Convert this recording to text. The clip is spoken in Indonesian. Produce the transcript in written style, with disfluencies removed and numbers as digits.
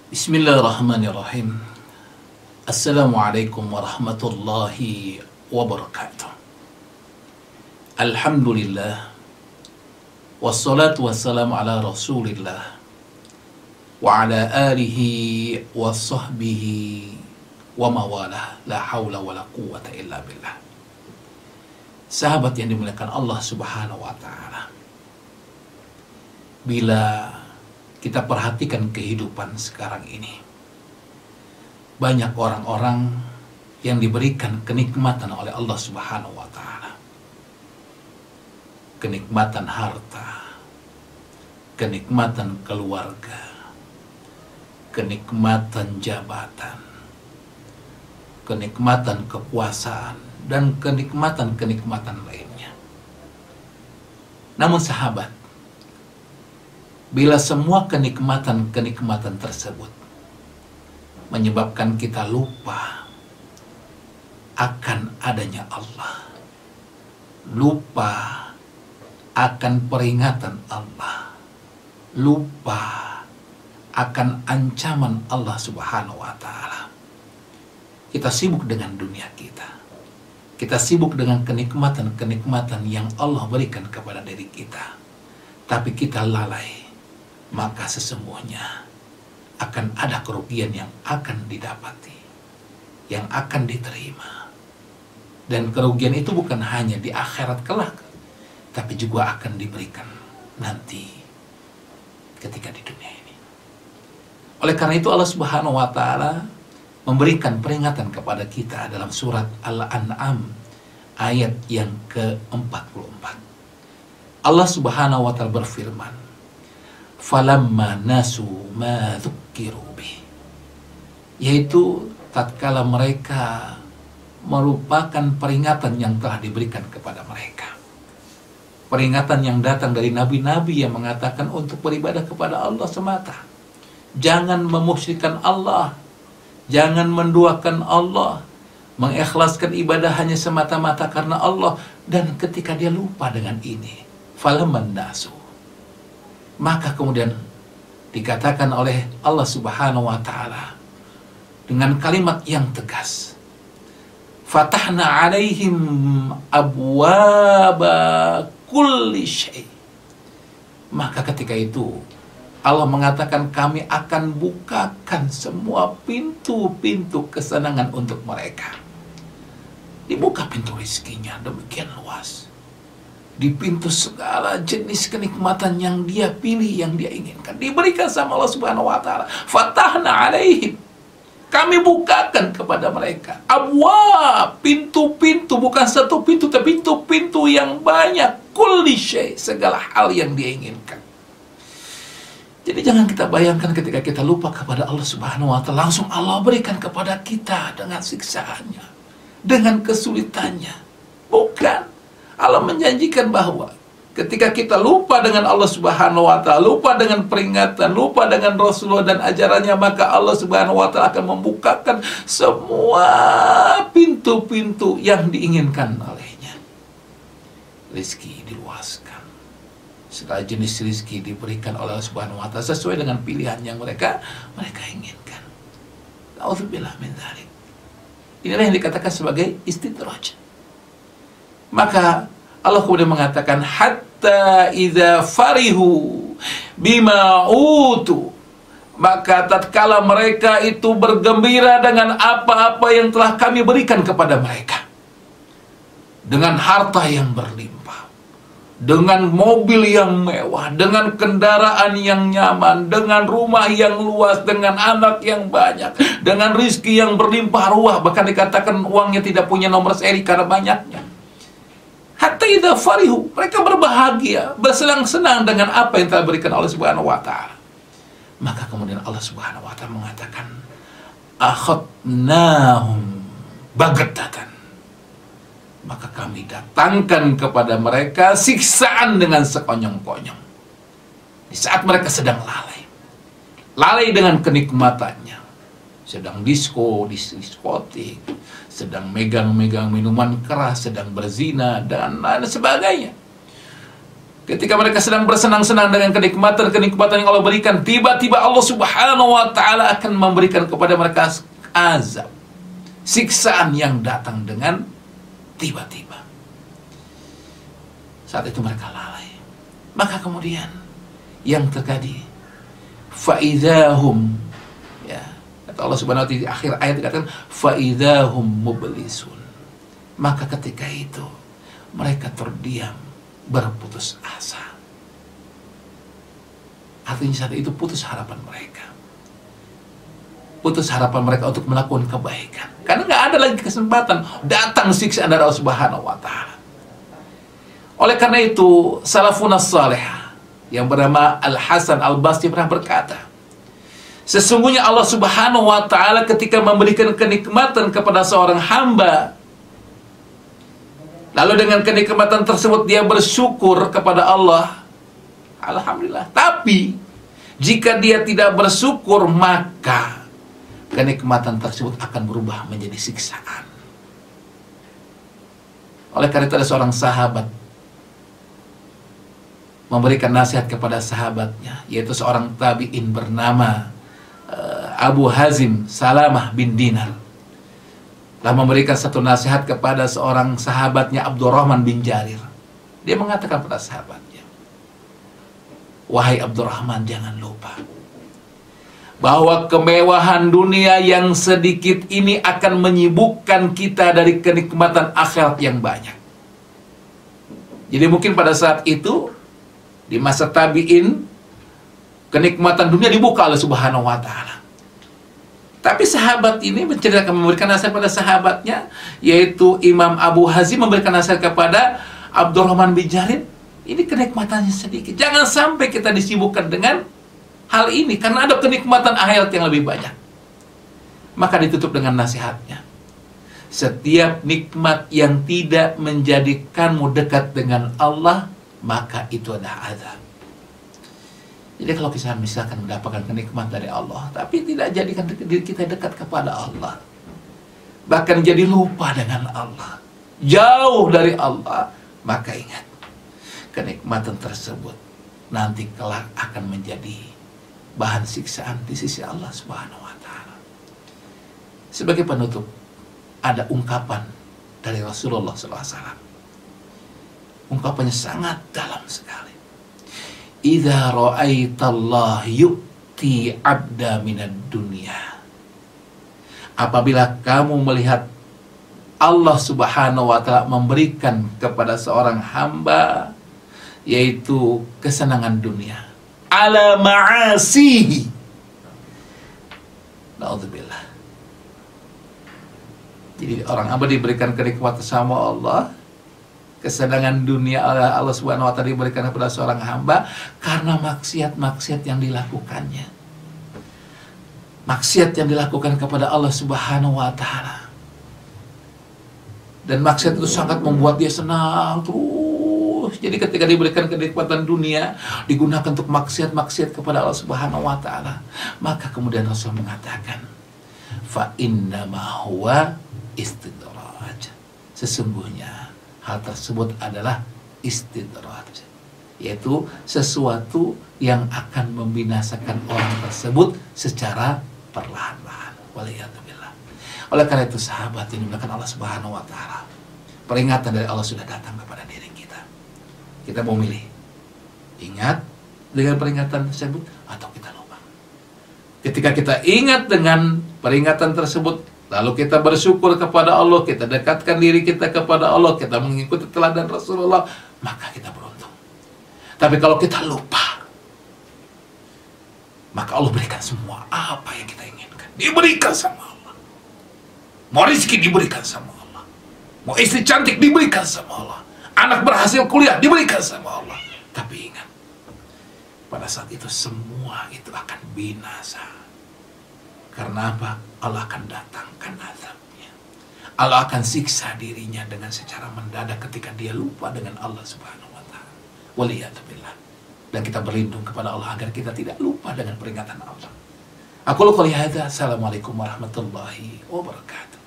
Bismillahirrahmanirrahim. Assalamualaikum warahmatullahi wabarakatuh. Alhamdulillah. Wassalatu wassalamu ala rasulillah wa ala alihi wa sahbihi wa mawalah. La hawla wa la quwwata illa billah. Sahabat yang dimuliakan Allah subhanahu wa ta'ala, bila kita perhatikan kehidupan sekarang ini, banyak orang-orang yang diberikan kenikmatan oleh Allah subhanahu wa ta'ala. Kenikmatan harta, kenikmatan keluarga, kenikmatan jabatan, kenikmatan kekuasaan, dan kenikmatan-kenikmatan lainnya. Namun sahabat, bila semua kenikmatan-kenikmatan tersebut menyebabkan kita lupa akan adanya Allah, lupa akan peringatan Allah, lupa akan ancaman Allah subhanahu wa ta'ala, kita sibuk dengan dunia kita sibuk dengan kenikmatan-kenikmatan yang Allah berikan kepada diri kita, tapi kita lalai, maka sesungguhnya akan ada kerugian yang akan didapati, yang akan diterima. Dan kerugian itu bukan hanya di akhirat kelak, tapi juga akan diberikan nanti ketika di dunia ini. Oleh karena itu Allah subhanahu wa ta'ala memberikan peringatan kepada kita dalam surat Al-An'am ayat yang ke-44. Allah subhanahu wa ta'ala berfirman, falamma nasu ma dzukkiru bih, yaitu tatkala mereka merupakan peringatan yang telah diberikan kepada mereka, peringatan yang datang dari nabi-nabi yang mengatakan untuk beribadah kepada Allah semata, jangan memusyrikan Allah, jangan menduakan Allah, mengikhlaskan ibadah hanya semata-mata karena Allah. Dan ketika dia lupa dengan ini, falamma nasu, maka kemudian dikatakan oleh Allah subhanahu wa ta'ala dengan kalimat yang tegas, fatahna alaihim abwaba kulli syai'. Maka ketika itu Allah mengatakan, kami akan bukakan semua pintu-pintu kesenangan untuk mereka. Dibuka pintu rezekinya demikian luas, di pintu segala jenis kenikmatan yang dia pilih, yang dia inginkan, diberikan sama Allah subhanahu wa ta'ala. Fatahna alaihim, kami bukakan kepada mereka abwab, pintu-pintu, bukan satu pintu, tapi pintu-pintu yang banyak, kulli syai', segala hal yang dia inginkan. Jadi jangan kita bayangkan ketika kita lupa kepada Allah subhanahu wa ta'ala, langsung Allah berikan kepada kita dengan siksaannya, dengan kesulitannya. Bukan. Allah menjanjikan bahwa ketika kita lupa dengan Allah subhanahu wa ta'ala, lupa dengan peringatan, lupa dengan Rasulullah dan ajarannya, maka Allah subhanahu wa ta'ala akan membukakan semua pintu-pintu yang diinginkan olehnya. Rizki diluaskan, segala jenis rizki diberikan oleh Allah subhanahu wa ta'ala sesuai dengan pilihan yang mereka inginkan. Na'udzubillah min dzalik. Inilah yang dikatakan sebagai istidraj. Maka Allah kemudian mengatakan, hatta idza farihu bima utu, maka tatkala mereka itu bergembira dengan apa-apa yang telah kami berikan kepada mereka, dengan harta yang berlimpah, dengan mobil yang mewah, dengan kendaraan yang nyaman, dengan rumah yang luas, dengan anak yang banyak, dengan rizki yang berlimpah ruah, bahkan dikatakan uangnya tidak punya nomor seri karena banyaknya. Hatta idza farihu, mereka berbahagia, bersenang-senang dengan apa yang telah berikan Allah subhanahu wa ta'ala. Maka kemudian Allah subhanahu wa ta'ala mengatakan, akhadnahum baghtatan, maka kami datangkan kepada mereka siksaan dengan sekonyong-konyong. Di saat mereka sedang lalai dengan kenikmatannya, sedang diskotik, sedang megang minuman keras, sedang berzina, dan lain sebagainya. Ketika mereka sedang bersenang-senang dengan kenikmatan-kenikmatan yang Allah berikan, tiba-tiba Allah Subhanahu wa Ta'ala akan memberikan kepada mereka azab, siksaan yang datang dengan tiba-tiba. Saat itu mereka lalai. Maka kemudian yang terjadi, faidahum, ya, kata Allah Subhanahu wa Ta'ala di akhir ayat dikatakan faidahum mublisun. Maka ketika itu mereka terdiam, berputus asa. Artinya saat itu putus harapan mereka. Putus harapan mereka untuk melakukan kebaikan. Karena nggak ada lagi kesempatan, datang siksaan dari Allah Subhanahu wa Ta'ala. Oleh karena itu, salafun as-salih yang bernama Al-Hasan Al-Basri pernah berkata, sesungguhnya Allah Subhanahu wa Ta'ala ketika memberikan kenikmatan kepada seorang hamba, lalu dengan kenikmatan tersebut dia bersyukur kepada Allah, alhamdulillah. Tapi jika dia tidak bersyukur, maka kenikmatan tersebut akan berubah menjadi siksaan. Oleh karena itu ada seorang sahabat memberikan nasihat kepada sahabatnya, yaitu seorang tabi'in bernama Abu Hazim Salamah bin Dinar. Telah memberikan satu nasihat kepada seorang sahabatnya, Abdurrahman bin Jarir. Dia mengatakan pada sahabatnya, wahai Abdurrahman, jangan lupa bahwa kemewahan dunia yang sedikit ini akan menyibukkan kita dari kenikmatan akhirat yang banyak. Jadi mungkin pada saat itu, di masa tabi'in, kenikmatan dunia dibuka oleh Subhanahu wa Ta'ala. Tapi sahabat ini menceritakan, memberikan nasihat pada sahabatnya, yaitu Imam Abu Hazim memberikan nasihat kepada Abdurrahman bin Jarir, ini kenikmatannya sedikit. Jangan sampai kita disibukkan dengan hal ini, karena ada kenikmatan akhirat yang lebih banyak. Maka ditutup dengan nasihatnya, setiap nikmat yang tidak menjadikanmu dekat dengan Allah, maka itu adalah azab. Jadi kalau kita misalkan mendapatkan kenikmatan dari Allah, tapi tidak jadikan diri kita dekat kepada Allah, bahkan jadi lupa dengan Allah, jauh dari Allah, maka ingat, kenikmatan tersebut nanti kelak akan menjadi bahan siksaan di sisi Allah Subhanahu wa Ta'ala. Sebagai penutup, ada ungkapan dari Rasulullah SAW. Ungkapannya sangat dalam sekali. Idza ra'aitallah yu'ti 'abda minad dunya. Apabila kamu melihat Allah Subhanahu wa Ta'ala memberikan kepada seorang hamba, yaitu kesenangan dunia, ala ma'asihi, naudzubillah. Jadi orang hamba diberikan kenikmatan sama Allah, kesenangan dunia Allah Subhanahu wa Ta'ala diberikan kepada seorang hamba karena maksiat-maksiat yang dilakukannya. Maksiat yang dilakukan kepada Allah Subhanahu wa Ta'ala. Dan maksiat itu sangat membuat dia senang terus. Jadi ketika diberikan kenikmatan dunia, digunakan untuk maksiat-maksiat kepada Allah Subhanahu wa Ta'ala, maka kemudian Rasul mengatakan, fa innama huwa istidraj. Sesungguhnya hal tersebut adalah istidraj, yaitu sesuatu yang akan membinasakan orang tersebut secara perlahan-lahan. Waliyadzubillah. Oleh karena itu sahabat yang dimuliakan Allah Subhanahu wa Ta'ala, peringatan dari Allah sudah datang kepada diri kita. Kita mau milih, ingat dengan peringatan tersebut atau kita lupa. Ketika kita ingat dengan peringatan tersebut, lalu kita bersyukur kepada Allah, kita dekatkan diri kita kepada Allah, kita mengikuti teladan Rasulullah, maka kita beruntung. Tapi kalau kita lupa, maka Allah berikan semua apa yang kita inginkan. Diberikan sama Allah. Mau rezeki diberikan sama Allah. Mau istri cantik diberikan sama Allah. Anak berhasil kuliah diberikan sama Allah. Tapi ingat, pada saat itu semua itu akan binasa. Karena apa? Allah akan datangkan azabnya. Allah akan siksa dirinya dengan secara mendadak ketika dia lupa dengan Allah Subhanahu wa Ta'ala. Waliyadzubillah. Dan kita berlindung kepada Allah agar kita tidak lupa dengan peringatan Allah. Aku qouli hadza. Assalamualaikum warahmatullahi wabarakatuh.